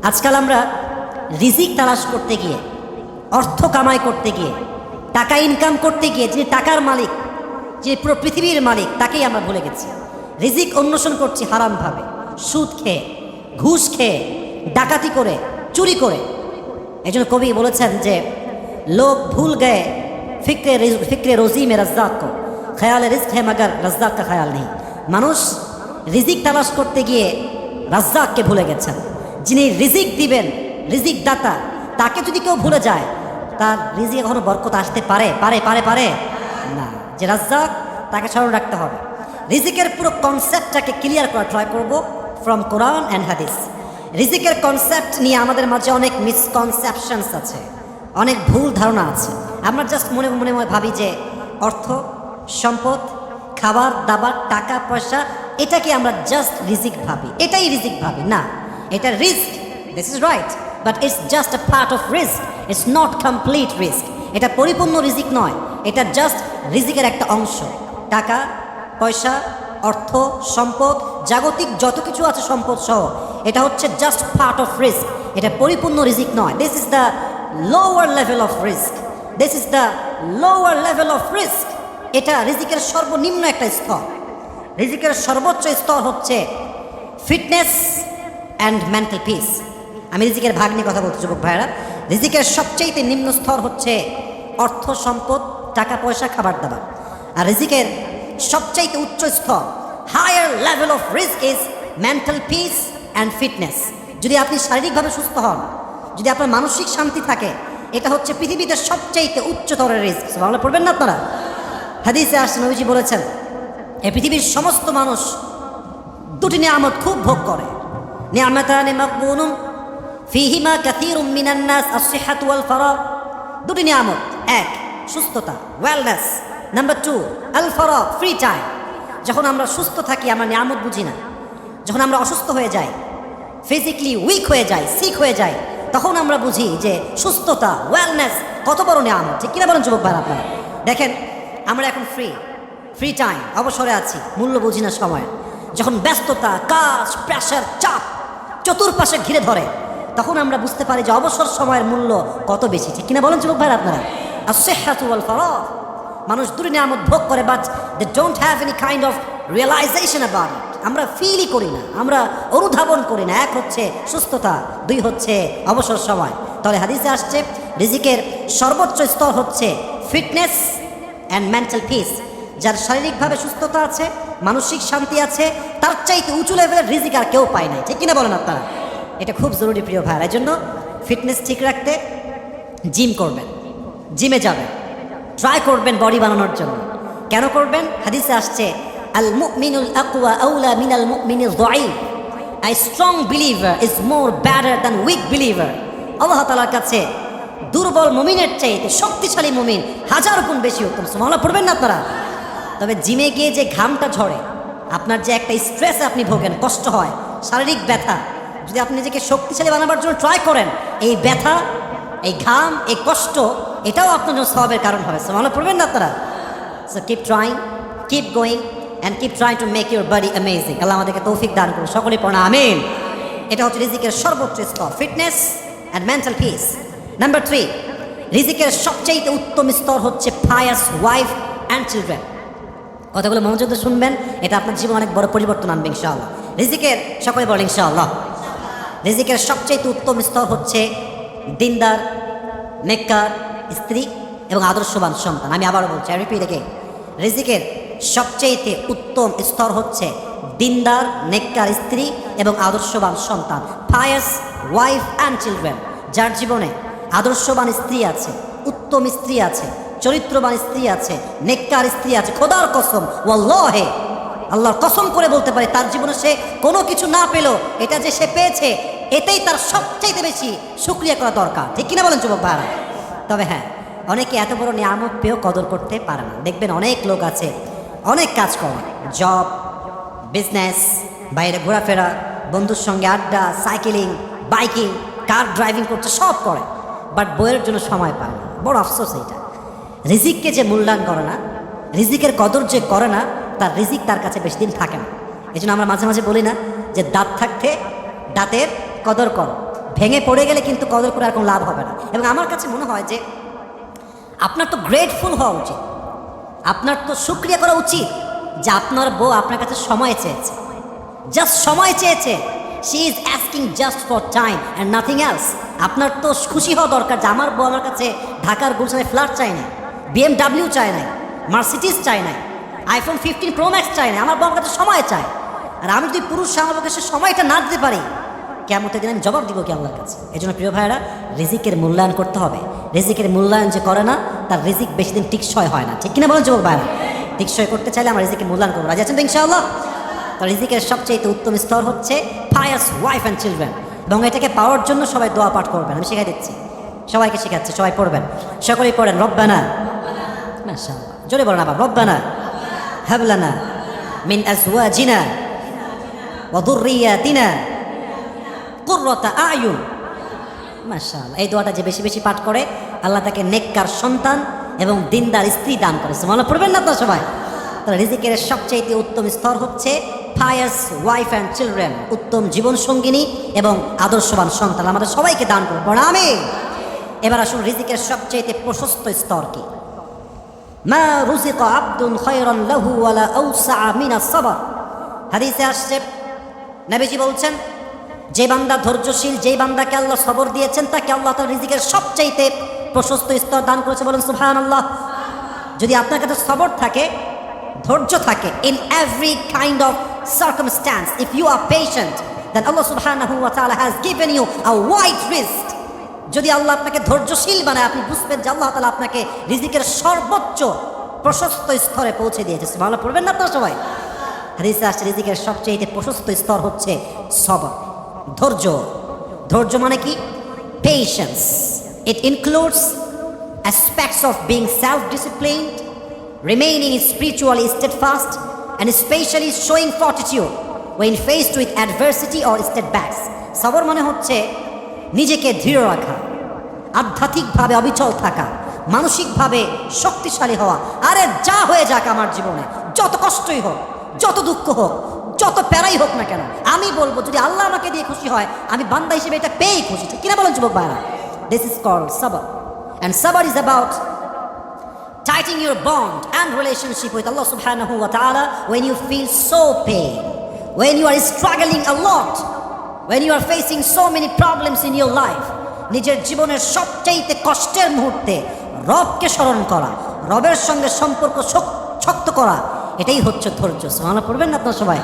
আজকাল আমরা রিজিক তালাশ করতে গিয়ে, অর্থ কামাই করতে গিয়ে, টাকা ইনকাম করতে গিয়ে যিনি টাকার মালিক, যিনি পুরো পৃথিবীর মালিক, তাকেই আমরা ভুলে গেছি। রিজিক অন্বেষণ করছি হারামভাবে, সুদ খেয়ে, ঘুষ খেয়ে, ডাকাতি করে, চুরি করে। এই জন্য কবি বলেছেন যে লোক ভুল গয়ে ফিক্রে রোজি মে রজ্জাক কো, খেয়ালে রিস্ক হে মগর রজ্জাক কা খেয়াল নেই। মানুষ রিজিক তালাশ করতে গিয়ে রাজ্জাককে ভুলে গেছেন। যিনি রিজিক দিবেন, রিজিক দাতা, তাকে যদি কেউ ভুলে যায়, তার রিজিক কখনো বরকত আসতে পারে পারে পারে পারে না। যে রাজ্জাক, তাকে স্মরণ রাখতে হবে। রিজিকের পুরো কনসেপ্টটাকে ক্লিয়ার করা ট্রাই করবো ফ্রম কোরআন অ্যান্ড হাদিস। রিজিকের কনসেপ্ট নিয়ে আমাদের মাঝে অনেক মিসকনসেপশনস আছে, অনেক ভুল ধারণা আছে। আমরা জাস্ট মনে মনে ভাবি যে অর্থ, সম্পদ, খাবার দাবার, টাকা পয়সা, এটাকে আমরা জাস্ট রিজিক ভাবি, এটাই রিজিক ভাবি। না, এটা risk, this is right, but it's just a part of risk, it's not complete risk. এটা পরিপূর্ণ রিজিক নয়, এটা জাস্ট রিজিকের একটা অংশ। টাকা পয়সা, অর্থ, সম্পদ, জাগতিক যত কিছু আছে সম্পদ সহ, এটা হচ্ছে জাস্ট পার্ট অফ রিস্ক, এটা পরিপূর্ণ রিজিক নয়। This is the lower level of risk, this is the lower level of risk. এটা রিজিকের সর্বনিম্ন একটা স্তর। রিজিকের সর্বোচ্চ স্তর হচ্ছে ফিটনেস অ্যান্ড মেন্টাল পিস। আমি রিজিকের ভাগ নিয়ে কথা বলতে যুবক ভাইয়েরা। রিজিকের সবচেয়ে নিম্ন স্তর হচ্ছে অর্থ, সম্পদ, টাকা পয়সা, খাবার দাবার। আর রিজিকের সবচাইতে উচ্চ স্তর, হায়ার লেভেল অফ রিস্ক is mental peace and fitness. যদি আপনি শারীরিকভাবে সুস্থ হন, যদি আপনার মানসিক শান্তি থাকে, এটা হচ্ছে পৃথিবীতে সবচাইতে উচ্চতরের রিস্ক। বাংলা পড়বেন না আপনারা? হাদিসে আসছে, নবীজি বলেছেন এই পৃথিবীর সমস্ত মানুষ দুটি নিয়ামত খুব ভোগ করে। নিয়ামতানি মাকবুনুন ফীহিমা কাসীরুম মিনান নাস আস-সিহহাতু ওয়াল ফারাগ। দুটি নিয়ামত, এক সুস্থতা, ওয়েলনেস, নাম্বার টু আল ফারাগ, ফ্রি টাইম। যখন আমরা সুস্থ থাকি আমরা নিয়ামত বুঝি না। যখন আমরা অসুস্থ হয়ে যাই, ফিজিক্যালি উইক হয়ে যাই, সিক হয়ে যাই, তখন আমরা বুঝি যে সুস্থতা, ওয়েলনেস কত বড় নিয়ামত। ঠিক কিনা বলেন যুবক ভাই আপনারা? দেখেন, আমরা এখন ফ্রি টাইম, অবসরে আছি, মূল্য বুঝি না সময়। যখন ব্যস্ততা, কাজ, প্রেশার, চাপ চতুর্পাশে ঘিরে ধরে, তখন আমরা বুঝতে পারি যে অবসর সময়ের মূল্য কত বেশি। ঠিক কিনা বলেন যুবক ভাই আপনারা? আস-সিহহাতু ওয়াল ফারাগ। মানুষ দুটি নিয়ামত ভোগ করে, but they don't have any kind of realisation about it. আমরা ফিলই করি না, আমরা অনুধাবন করি না। এক হচ্ছে সুস্থতা, দুই হচ্ছে অবসর সময়। তাহলে হাদিসে আসছে রিজিকের সর্বোচ্চ স্তর হচ্ছে ফিটনেস অ্যান্ড মেন্টাল পিস। যার শারীরিকভাবে সুস্থতা আছে, মানসিক শান্তি আছে, তার চাইতে উঁচু লেভেলের রিজিক আর কেউ পায় নাই। ঠিক কিনা বলেন আপনারা? এটা খুব জরুরি প্রিয় ভাইয়ের। এই জন্য ফিটনেস ঠিক রাখতে জিম করবেন, জিমে যাবেন, ট্রাই করবেন বডি বানানোর জন্য। কেন করবেন? হাদিসে আসছে আল মুমিনুল আকওয়া আউলা মিনাল মুমিনিল যায়ীফ। A strong believer is more better than weak believer. আল্লাহ তাআলার কাছে দুর্বল মুমিনের চাইতে শক্তিশালী মুমিন হাজার গুণ বেশি উত্তম। সুবহানাল্লাহ পড়বেন না আপনারা? তবে জিমে গিয়ে যে ঘামটা ঝরে, আপনার যে একটা স্ট্রেসে আপনি ভোগেন, কষ্ট হয়, শারীরিক ব্যথা, যদি আপনি নিজেকে শক্তিশালী বানাবার জন্য ট্রাই করেন, এই ব্যথা, এই ঘাম, এই কষ্ট, এটাও আপনার জন্য সওয়াবের কারণ হবে। সুবহানাল্লাহ পড়বেন না আপনারা? So keep trying, keep going and keep trying to make your body amazing. আল্লাহ আমাদেরকে তৌফিক দান করুন। সকলেই পড়া আমিন। এটা হচ্ছে রিজিকের সর্বোচ্চ স্তর, fitness and mental peace. Number three, রিজিকের সবচাইতে উত্তম স্তর হচ্ছে পায়াস ওয়াইফ অ্যান্ড চিলড্রেন। কথাগুলো মনোযোগ দিয়ে শুনবেন, এটা আপনার জীবনে অনেক বড় পরিবর্তন আনবে ইনশাআল্লাহ। রিজিকের, সকলে বলেন ইনশাআল্লাহ, রিজিকের সবচাইতে উত্তম স্তর হচ্ছে দিনদার, নেককার স্ত্রী এবং আদর্শবান সন্তান। আমি আবারও বলছি, আই রিপিট এগেইন, রিজিকের সবচাইতে উত্তম স্তর হচ্ছে দিনদার, নেককার স্ত্রী এবং আদর্শবান সন্তান। Pious wife and children. যার জীবনে আদর্শবান স্ত্রী আছে, উত্তম স্ত্রী আছে, চরিত্রবান স্ত্রী আছে, নেককার স্ত্রী আছে, খোদার কসম, ওয়াল্লাহে, আল্লাহর কসম করে বলতে পারে, তার জীবনে সে কোনো কিছু না পেল, এটা যে সে পেয়েছে, এতেই তার সবচাইতে বেশি শুকরিয়া করা দরকার। ঠিক কিনা বলেন যুবক ভাইরা? তবে হ্যাঁ, অনেকে এত বড় নিয়ামত পেয়েও কদর করতে পারে না। দেখবেন অনেক লোক আছে, অনেক কাজ করে, জব, বিজনেস, বাইরে ঘোরাফেরা, বন্ধুর সঙ্গে আড্ডা, সাইকেলিং, বাইকিং, কার ড্রাইভিং করছে, সব করে, বাট বইয়ের জন্য সময় পায় না। বড় আফসোস এইটা। রিজিককে যে মূল্যায়ন করে না, রিজিকের কদর যে করে না, তার রিজিক তার কাছে বেশি দিন থাকে না। এই জন্য আমরা মাঝে মাঝে বলি না যে দাঁত থাকতে দাঁতের কদর করো, ভেঙে পড়ে গেলে কিন্তু কদর করে আর কোনো লাভ হবে না। এবং আমার কাছে মনে হয় যে আপনার তো গ্রেটফুল হওয়া উচিত, আপনার তো শুকরিয়া করা উচিত যে আপনার বউ আপনার কাছে সময় চেয়েছে, জাস্ট সময় চেয়েছে। She is asking just for time and nothing else. আপনার তো খুশি হওয়া দরকার যে আমার বউ আমার কাছে ঢাকার গুলশানে ফ্ল্যাট চায় না, BMW চায় নাই, মার্সিডিজ চায় নাই, iPhone 15 Pro Max চায় না, আমার বউ আমার কাছে সময় চায়। আর আমি যদি পুরুষ আমার কাছে সময়টা না দিতে পারি, কিয়ামতের দিন আমি জবাব দিব কি আল্লাহর কাছে। এই জন্য প্রিয় ভাইয়েরা, রিজিকের মূল্যায়ন করতে হবে। রিজিকের মূল্যায়ন যে করে না, তার রিজিক বেশি দিন টিকসই হয় না। ঠিক কিনা বলেন যুবক ভাইয়েরা? টিকসই করতে চাইলে আমরা রিজিকের মূল্যায়ন করবো। রাজি আছেন তো ইনশাআল্লাহ? তো রিজিকের সবচেয়ে উত্তম স্তর হচ্ছে ফায়ার্স ওয়াইফ অ্যান্ড চিলড্রেন। এবং এটাকে পাওয়ার জন্য সবাই দোয়া পাঠ করবেন, আমি শিখাই দিচ্ছি, সবাইকে শেখাচ্ছি, সবাই পড়বেন, সকলেই পড়েন। রব্বানা, মাশাআল্লাহ, জোরে বলেন আবার, রব্বানা হাব লানা মিন আজওয়াজিনা ওয়া যুররিয়াতিনা কুররাতা আয়ুন। মাশাআল্লাহ, এই দোয়াটা যে বেশি বেশি পাঠ করে আল্লাহ তাকে নেককার সন্তান এবং দিনদার স্ত্রী দান করে। সুবহানাল্লাহ পড়বেন না তো সবাই? তাহলে রিজিকের সবচেয়ে উত্তম স্তর হচ্ছে ফায়ার্স ওয়াইফ অ্যান্ড চিলড্রেন, উত্তম জীবন সঙ্গিনী এবং আদর্শবান সন্তান আমাদের সবাইকে দান করবে। বড় আমিন। এবার আসুন রিজিকের সবচেয়ে প্রশস্ত স্তর কি? মা রুজিকা আবদুন খায়রান লাহু ওয়ালা আওসা মিনাস সাবর। হাদিসে আসছে, নবীজি বলছেন, যে বান্দা ধৈর্যশীল, যেই বান্দাকে আল্লাহ সবর দিয়েছেন, তাকে আল্লাহ তাআলা রিজিকের সবচেয়ে প্রশস্ত স্তর দান করেছে। বলেন সুবহানাল্লাহ। যদি আপনার কাছে সবর থাকে, ধৈর্য থাকে, in every kind of circumstance, if you are patient, then আল্লাহ সুবহানাহু ওয়া তাআলা has given you a wide রিস্ক। যদি আল্লাহ আপনাকে ধৈর্যশীল বানায়, আপনি বুঝবেন যে আল্লাহ তাআলা আপনাকে রিজিকের সর্বোচ্চ প্রশস্ত স্তরে পৌঁছে দিয়েছে। সুবহানাল্লাহ পড়বেন না আপনারা সবাই? হাদিসে আসছে রিজিকের সবচেয়ে প্রশস্ত স্তর হচ্ছে সবর, ধৈর্য। ধৈর্য মানে কি? Patience. It includes aspects of being self disciplined, remaining spiritually steadfast, and especially showing fortitude when faced with adversity or setbacks. সবর মানে হচ্ছে নিজেকে দৃঢ় রাখা, আধ্যাত্মিকভাবে অবিচল থাকা, মানসিকভাবে শক্তিশালী হওয়া। আরে যা হয়ে যাক আমার জীবনে, যত কষ্টই হোক, যত দুঃখ হোক, যত প্যারাই হোক না কেন, আমি বলবো যদি আল্লাহ আমাকে দিয়ে খুশি হয়, আমি বান্দা হিসেবে এটা পেয়েই খুশি। ঠিক কিনা বলেন যুবক ভাইরা? This is called sabr, and sabr is about tightening your bond and relationship with Allah subhanahu wa ta'ala when you feel so pain, when you are struggling a lot, when you are facing so many problems in your life. নিজের জীবনের সবচেয়ে কষ্টের মুহূর্তে রবকে স্মরণ করা, রবের সঙ্গে সম্পর্ক শক্ত করা, এটাই হচ্ছে ধৈর্য। সুবহানাল্লাহ পড়বেন না আপনারা সবাই?